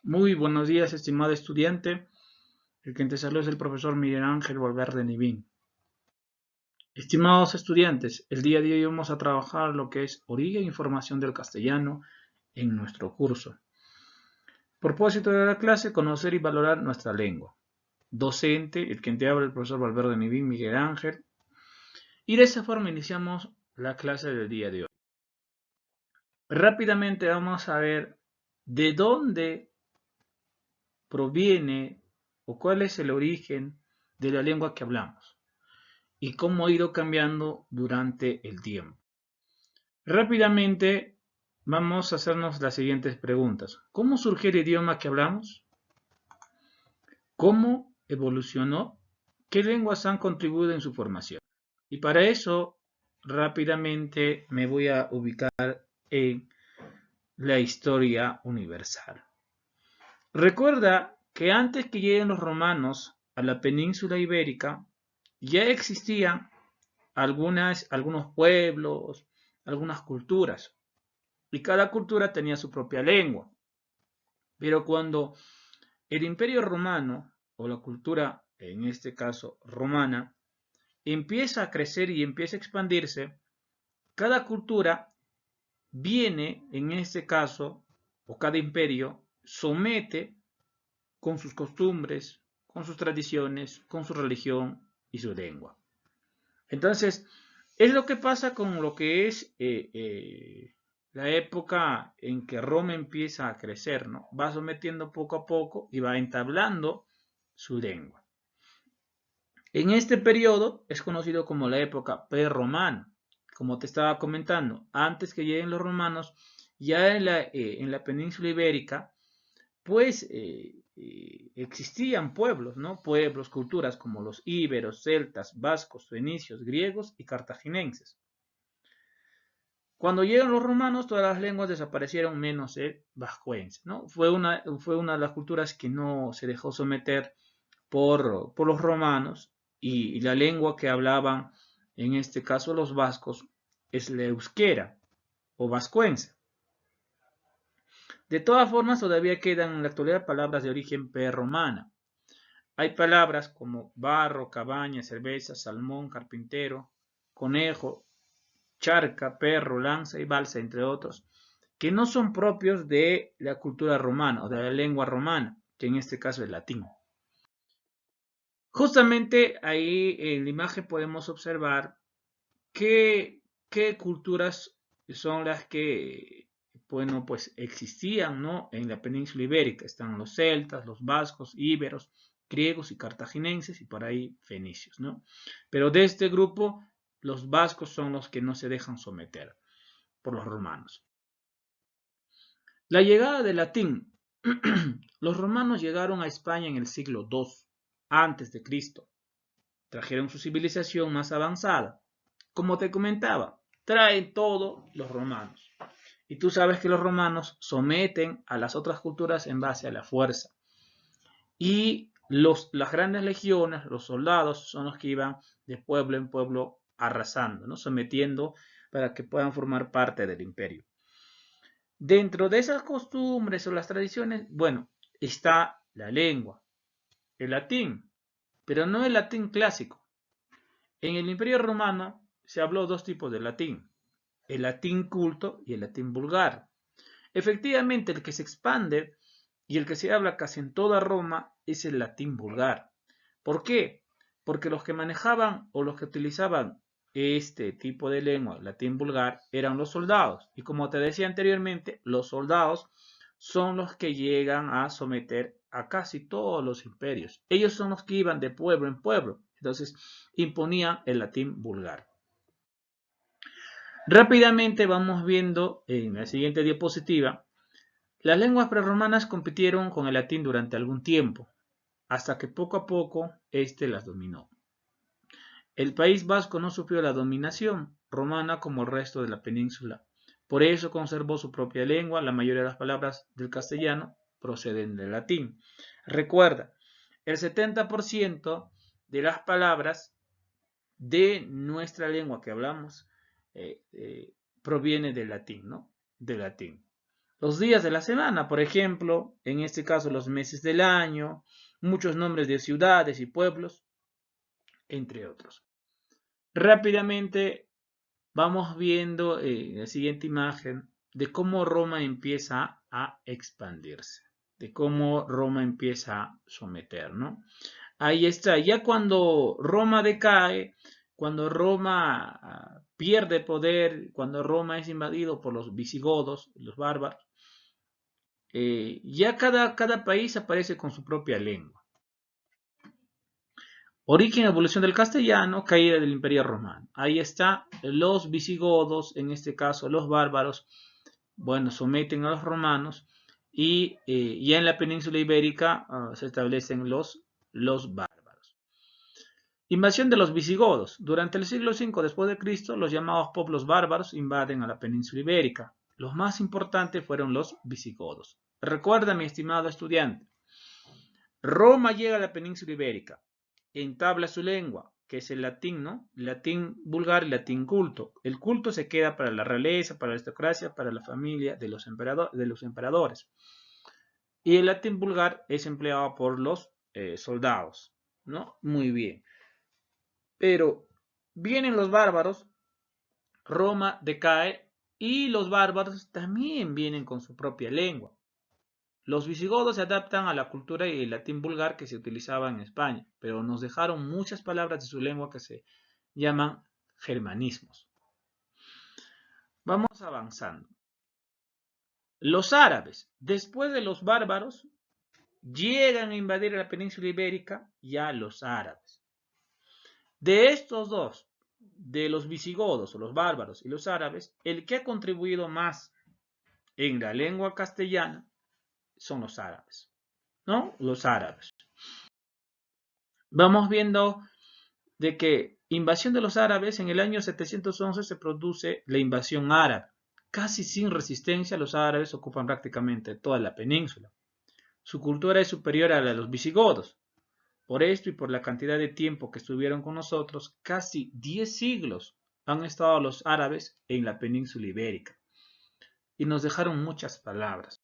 Muy buenos días, estimado estudiante. El que te saluda es el profesor Miguel Ángel Valverde Nivín. Estimados estudiantes, el día de hoy vamos a trabajar lo que es origen e información del castellano en nuestro curso. Propósito de la clase, conocer y valorar nuestra lengua. Docente, el que te habla el profesor Valverde Nivín, Miguel Ángel. Y de esa forma iniciamos la clase del día de hoy. Rápidamente vamos a ver de dónde proviene o cuál es el origen de la lengua que hablamos y cómo ha ido cambiando durante el tiempo. Rápidamente vamos a hacernos las siguientes preguntas. ¿Cómo surgió el idioma que hablamos? ¿Cómo evolucionó? ¿Qué lenguas han contribuido en su formación? Y para eso, rápidamente me voy a ubicar en la historia universal. Recuerda que antes que lleguen los romanos a la península ibérica, ya existían algunos pueblos, algunas culturas, y cada cultura tenía su propia lengua. Pero cuando el imperio romano, o la cultura, en este caso romana, empieza a crecer y empieza a expandirse, cada cultura viene, en este caso, o cada imperio, somete con sus costumbres, con sus tradiciones, con su religión y su lengua. Entonces, es lo que pasa con lo que es la época en que Roma empieza a crecer, ¿no? Va sometiendo poco a poco y va entablando su lengua. En este periodo es conocido como la época prerromana. Como te estaba comentando, antes que lleguen los romanos, ya en la península ibérica, pues existían pueblos, ¿no? Pueblos, culturas como los íberos, celtas, vascos, fenicios, griegos y cartaginenses. Cuando llegan los romanos, todas las lenguas desaparecieron menos el vascuence, ¿no? Fue una de las culturas que no se dejó someter por los romanos y la lengua que hablaban, en este caso los vascos, es la euskera o vascuence. De todas formas, todavía quedan en la actualidad palabras de origen prerromana. Hay palabras como barro, cabaña, cerveza, salmón, carpintero, conejo, charca, perro, lanza y balsa, entre otros, que no son propios de la cultura romana o de la lengua romana, que en este caso es latín. Justamente ahí en la imagen podemos observar qué culturas son las que, bueno, pues existían, ¿no? En la península ibérica. Están los celtas, los vascos, íberos, griegos y cartaginenses y por ahí fenicios, ¿no? Pero de este grupo, los vascos son los que no se dejan someter por los romanos. La llegada del latín. Los romanos llegaron a España en el siglo II antes de Cristo. Trajeron su civilización más avanzada. Como te comentaba, traen todo los romanos. Y tú sabes que los romanos someten a las otras culturas en base a la fuerza. Y las grandes legiones, los soldados, son los que iban de pueblo en pueblo arrasando, ¿no? Sometiendo para que puedan formar parte del imperio. Dentro de esas costumbres o las tradiciones, bueno, está la lengua, el latín, pero no el latín clásico. En el Imperio Romano se habló dos tipos de latín, el latín culto y el latín vulgar. Efectivamente, el que se expande y el que se habla casi en toda Roma es el latín vulgar. ¿Por qué? Porque los que manejaban o los que utilizaban este tipo de lengua, latín vulgar, eran los soldados. Y como te decía anteriormente, los soldados son los que llegan a someter a casi todos los imperios. Ellos son los que iban de pueblo en pueblo. Entonces imponían el latín vulgar. Rápidamente vamos viendo en la siguiente diapositiva. Las lenguas prerromanas compitieron con el latín durante algún tiempo, hasta que poco a poco éste las dominó. El País Vasco no sufrió la dominación romana como el resto de la península. Por eso conservó su propia lengua. La mayoría de las palabras del castellano proceden del latín. Recuerda, el 70% de las palabras de nuestra lengua que hablamos proviene del latín, ¿no? Del latín. Los días de la semana, por ejemplo, en este caso los meses del año, muchos nombres de ciudades y pueblos, entre otros. Rápidamente vamos viendo la siguiente imagen de cómo Roma empieza a expandirse, de cómo Roma empieza a someter, ¿no? Ahí está, ya cuando Roma decae, cuando Roma pierde poder, cuando Roma es invadido por los visigodos, los bárbaros, ya cada país aparece con su propia lengua. Origen y evolución del castellano, caída del Imperio Romano. Ahí está, los visigodos, en este caso los bárbaros, bueno, someten a los romanos y ya en la península ibérica se establecen los bárbaros. Invasión de los visigodos. Durante el siglo V después de Cristo, los llamados pueblos bárbaros invaden a la península ibérica. Los más importantes fueron los visigodos. Recuerda, mi estimado estudiante, Roma llega a la península ibérica, entabla su lengua, que es el latín, ¿no? Latín vulgar y latín culto. El culto se queda para la realeza, para la aristocracia, para la familia de los emperadores. Y el latín vulgar es empleado por los soldados, ¿no? Muy bien. Pero vienen los bárbaros, Roma decae y los bárbaros también vienen con su propia lengua. Los visigodos se adaptan a la cultura y el latín vulgar que se utilizaba en España, pero nos dejaron muchas palabras de su lengua que se llaman germanismos. Vamos avanzando. Los árabes, después de los bárbaros, llegan a invadir la península ibérica ya los árabes. De estos dos, de los visigodos o los bárbaros y los árabes, el que ha contribuido más en la lengua castellana son los árabes, ¿no? Los árabes. Vamos viendo de que invasión de los árabes en el año 711 se produce la invasión árabe. Casi sin resistencia los árabes ocupan prácticamente toda la península. Su cultura es superior a la de los visigodos. Por esto y por la cantidad de tiempo que estuvieron con nosotros, casi 10 siglos han estado los árabes en la península ibérica. Y nos dejaron muchas palabras.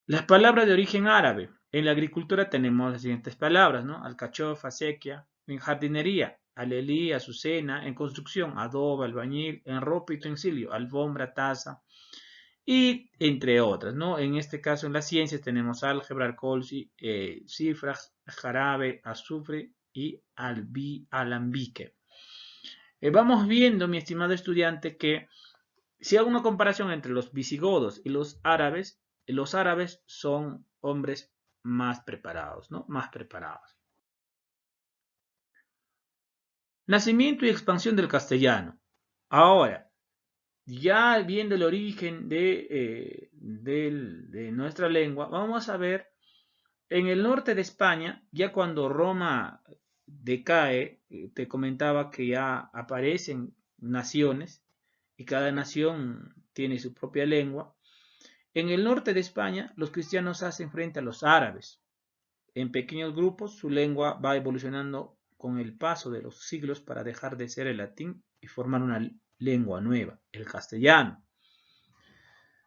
Las palabras de origen árabe. En la agricultura tenemos las siguientes palabras, ¿no? Alcachofa, sequía. En jardinería, alelí, azucena. En construcción, adobe, albañil. En ropa y utensilio, alfombra, taza. Y entre otras, ¿no? En este caso, en las ciencias tenemos álgebra, alcohol, cifras, jarabe, azufre y alambique. Vamos viendo, mi estimado estudiante, que si hago una comparación entre los visigodos y los árabes son hombres más preparados, ¿no? Más preparados. Nacimiento y expansión del castellano. Ahora, ya viendo el origen de nuestra lengua, vamos a ver en el norte de España, ya cuando Roma decae, te comentaba que ya aparecen naciones y cada nación tiene su propia lengua. En el norte de España, los cristianos hacen frente a los árabes. En pequeños grupos, su lengua va evolucionando con el paso de los siglos para dejar de ser el latín y formar una lengua nueva, el castellano.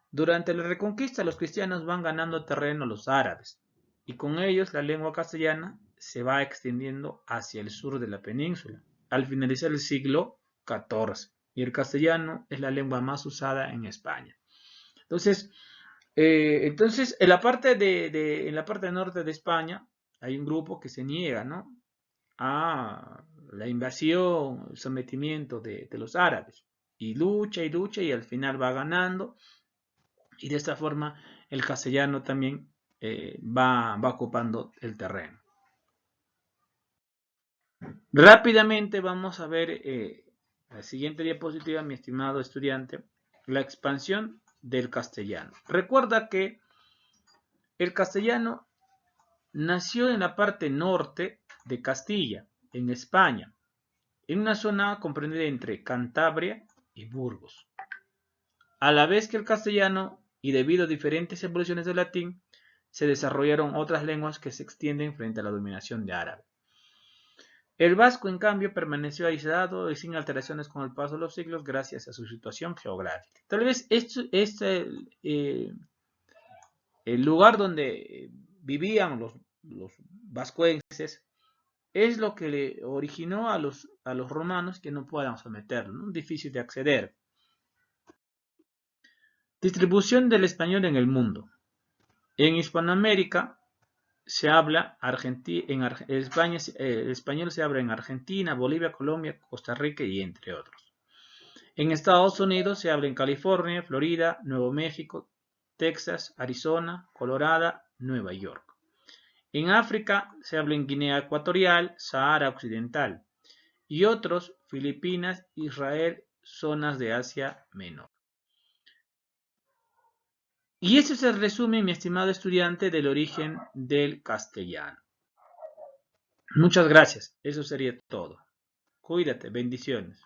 Durante la Reconquista, los cristianos van ganando terreno a los árabes, y con ellos la lengua castellana se va extendiendo hacia el sur de la península, al finalizar el siglo XIV, y el castellano es la lengua más usada en España. Entonces en la parte norte de España hay un grupo que se niega, ¿no?, a la invasión, el sometimiento de los árabes, y lucha y al final va ganando, y de esta forma el castellano también va ocupando el terreno. Rápidamente vamos a ver la siguiente diapositiva, mi estimado estudiante, la expansión del castellano. Recuerda que el castellano nació en la parte norte de Castilla, en España, en una zona comprendida entre Cantabria y Burgos. A la vez que el castellano, y debido a diferentes evoluciones del latín, se desarrollaron otras lenguas que se extienden frente a la dominación de árabe. El vasco, en cambio, permaneció aislado y sin alteraciones con el paso de los siglos gracias a su situación geográfica. Tal vez el lugar donde vivían los vascuenses es lo que le originó a los romanos que no puedan someterlo, ¿no? Difícil de acceder. Distribución del español en el mundo. En Hispanoamérica se habla en España, el español se habla en Argentina, Bolivia, Colombia, Costa Rica y entre otros. En Estados Unidos se habla en California, Florida, Nuevo México, Texas, Arizona, Colorado, Nueva York. En África se habla en Guinea Ecuatorial, Sahara Occidental y otros, Filipinas, Israel, zonas de Asia Menor. Y ese es el resumen, mi estimado estudiante, del origen del castellano. Muchas gracias. Eso sería todo. Cuídate. Bendiciones.